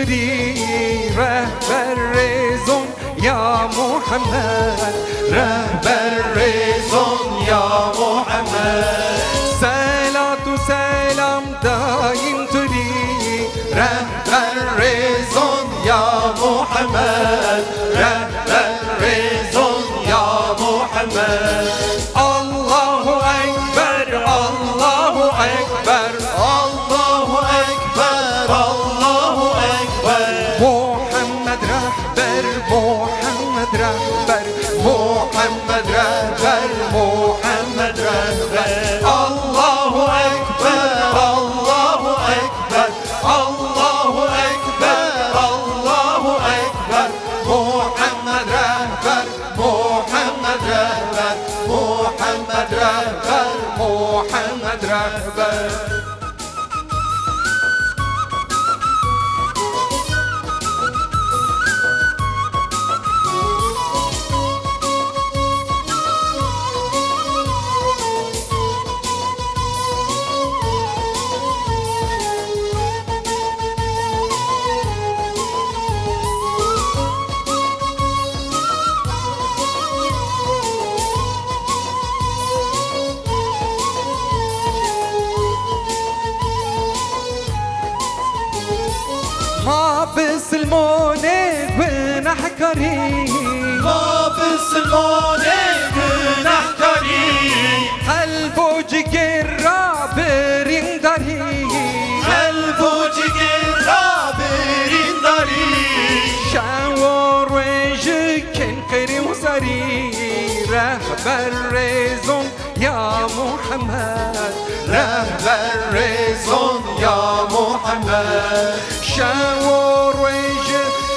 اینطوری رهبر رزون یا محمد رهبر رزون یا محمد صلات و سلام دایم توری رهبر رزون یا محمد رهبر رزون یا محمد الله اکبر الله اکبر الله اکبر الله اکبر محمد رهبر محمد رهبر محمد رهبر محمد رهبر الله اکبر الله اکبر الله اکبر الله اکبر محمد رهبر محمد رهبر محمد رهبر محمد رهبر ما بسلمون گناهکاری ما بسلمان گناهکاری قلب و جگر را برین داری قلب و جگر را برین داری شب و روز کن قری و زری رهبر رزون یا محمد رهبر رزون یا محمد شب و روز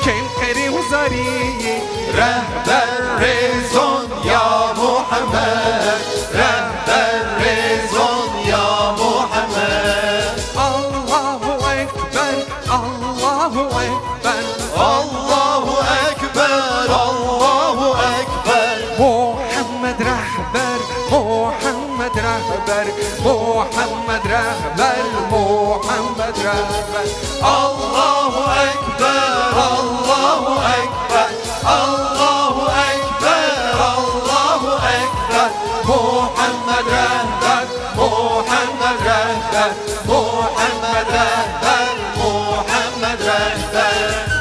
کن قری و زری رهبر رزون یا محمد رهبر رزون یا محمد الله اکبر الله اکبر الله اکبر الله اکبر محمد رهبر محمد رهبر محمد رهبر محمد رهبر الله اکبر الله اکبر الله اکبر الله اکبر محمد رهبر محمد رهبر محمد رهبر محمد رهبر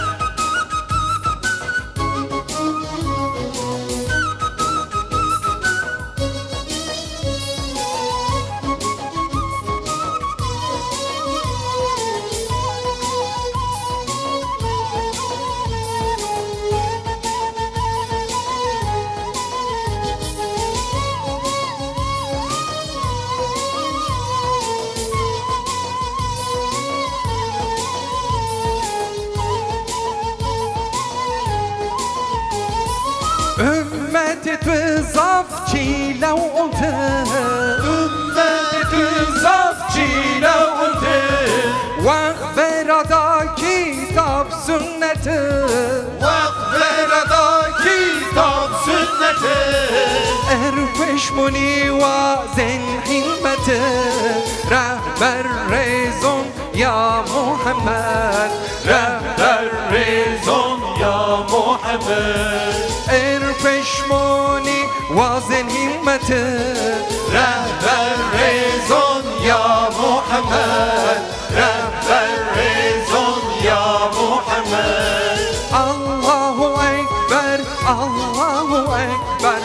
أمتي توظفشي لو قلت أمتي توظفشي لو قلت واغفر دا كتاب سنته واغفر دا كتاب سنته ارفش مني وزن همته رهبر رزون يا محمد رهبر رزون يا محمد ارفشموني وزن همته رهبر رزون يا محمد رهبر رزون يا محمد الله أكبر الله أكبر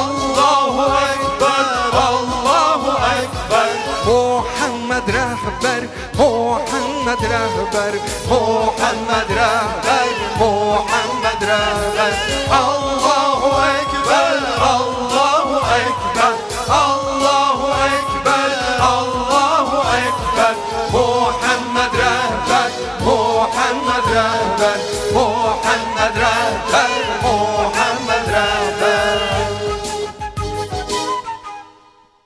الله أكبر الله أكبر محمد رهبر محمد رهبر محمد رهبر محمد رهبر الله أكبر الله أكبر الله أكبر الله أكبر محمد رهبر محمد رهبر محمد رهبر